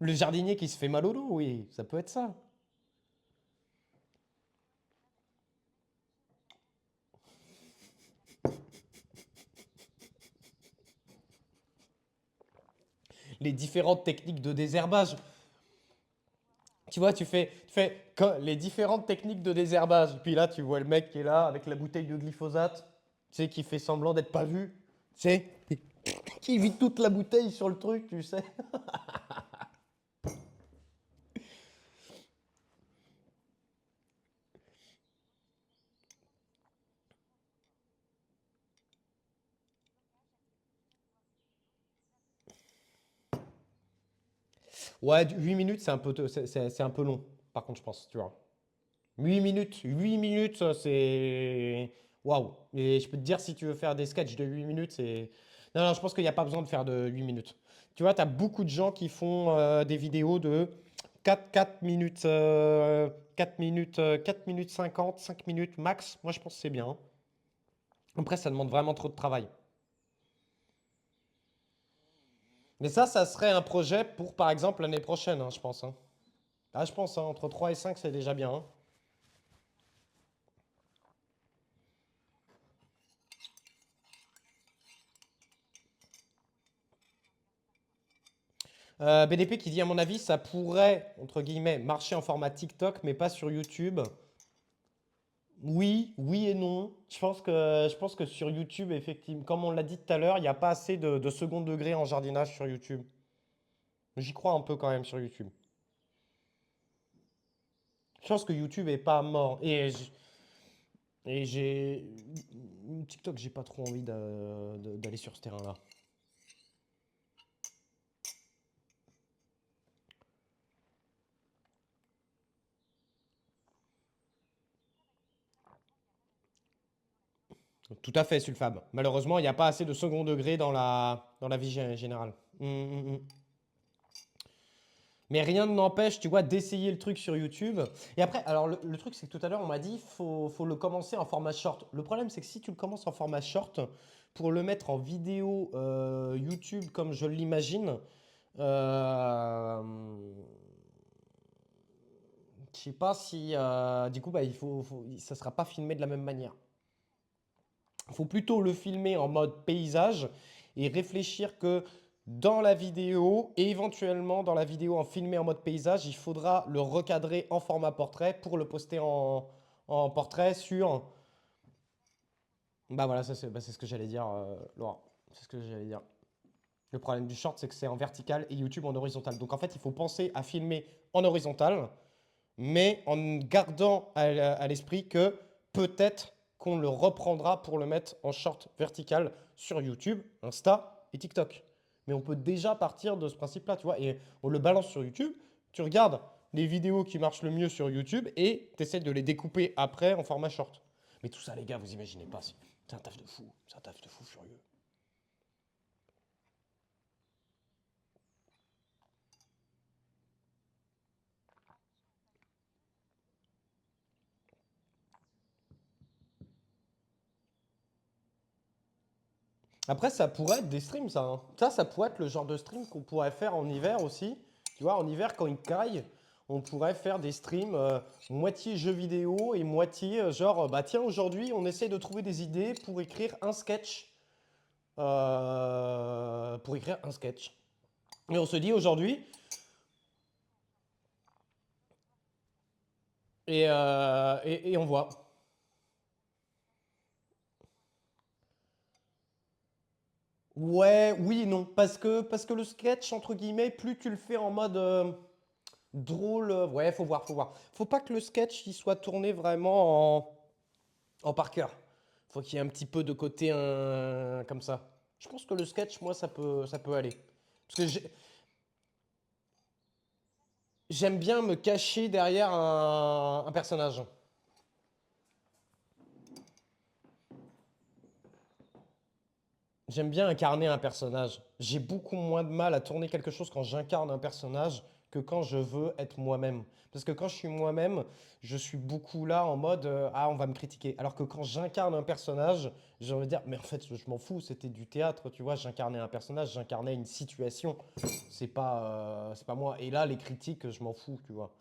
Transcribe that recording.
Le jardinier qui se fait mal au dos, oui, ça peut être ça. Les différentes techniques de désherbage. Tu vois, les différentes techniques de désherbage. Puis là, tu vois le mec qui est là avec la bouteille de glyphosate, tu sais, qui fait semblant d'être pas vu, tu sais, qui vide toute la bouteille sur le truc, tu sais. Ouais, 8 minutes, c'est un peu, c'est un peu long, par contre, je pense, tu vois. 8 minutes, c'est... Waouh. Et je peux te dire, si tu veux faire des sketchs de 8 minutes, c'est... Non, non, je pense qu'il n'y a pas besoin de faire de 8 minutes. Tu vois, tu as beaucoup de gens qui font des vidéos de 4 minutes, 4 minutes, 4 minutes 50, 5 minutes max. Moi, je pense que c'est bien. Après, ça demande vraiment trop de travail. Mais ça serait un projet pour, par exemple, l'année prochaine, hein, je pense, hein. Ah, je pense, hein, entre 3 et 5, c'est déjà bien, hein. BDP qui dit, à mon avis, ça pourrait, entre guillemets, marcher en format TikTok, mais pas sur YouTube. Oui, oui et non. Je pense que sur YouTube, effectivement, comme on l'a dit tout à l'heure, il n'y a pas assez de second degré en jardinage sur YouTube. J'y crois un peu quand même sur YouTube. Je pense que YouTube est pas mort. Et j'ai... TikTok, j'ai pas trop envie d'aller sur ce terrain-là. Tout à fait, Sulfab. Malheureusement, il n'y a pas assez de second degré dans la vie générale. Hum. Mais rien ne n'empêche, tu vois, d'essayer le truc sur YouTube. Et après, alors le truc, c'est que tout à l'heure, on m'a dit, faut le commencer en format short. Le problème, c'est que si tu le commences en format short, pour le mettre en vidéo YouTube comme je l'imagine, euh, je sais pas si, du coup, bah, ça sera pas filmé de la même manière. Il faut plutôt le filmer en mode paysage et réfléchir que dans la vidéo et éventuellement dans la vidéo en filmé en mode paysage, il faudra le recadrer en format portrait pour le poster en portrait sur... Bah voilà, ça c'est ce que j'allais dire, Laura. C'est ce que j'allais dire. Le problème du short, c'est que c'est en vertical et YouTube en horizontal. Donc en fait, il faut penser à filmer en horizontal, mais en gardant à l'esprit que peut-être qu'on le reprendra pour le mettre en short vertical sur YouTube, Insta et TikTok. Mais on peut déjà partir de ce principe-là, tu vois, et on le balance sur YouTube, tu regardes les vidéos qui marchent le mieux sur YouTube et tu essaies de les découper après en format short. Mais tout ça, les gars, vous imaginez pas, c'est un taf de fou, c'est un taf de fou furieux. Après, ça pourrait être des streams, ça, hein. Ça pourrait être le genre de stream qu'on pourrait faire en hiver aussi. Tu vois, en hiver, quand il caille, on pourrait faire des streams moitié jeux vidéo et moitié genre, bah tiens, aujourd'hui, on essaie de trouver des idées pour écrire un sketch. Pour écrire un sketch. Et on se dit aujourd'hui, et on voit. Ouais, oui et non. Parce que le sketch, entre guillemets, plus tu le fais en mode drôle, ouais, faut voir, faut voir. Faut pas que le sketch il soit tourné vraiment en par cœur. Faut qu'il y ait un petit peu de côté comme ça. Je pense que le sketch, moi, ça peut aller. Parce que j'aime bien me cacher derrière un personnage. J'aime bien incarner un personnage. J'ai beaucoup moins de mal à tourner quelque chose quand j'incarne un personnage que quand je veux être moi-même. Parce que quand je suis moi-même, je suis beaucoup là en mode ah, on va me critiquer. Alors que quand j'incarne un personnage, j'ai envie de dire mais en fait, je m'en fous, c'était du théâtre, tu vois, j'incarnais un personnage, j'incarnais une situation. C'est pas moi. Et là, les critiques, je m'en fous, tu vois.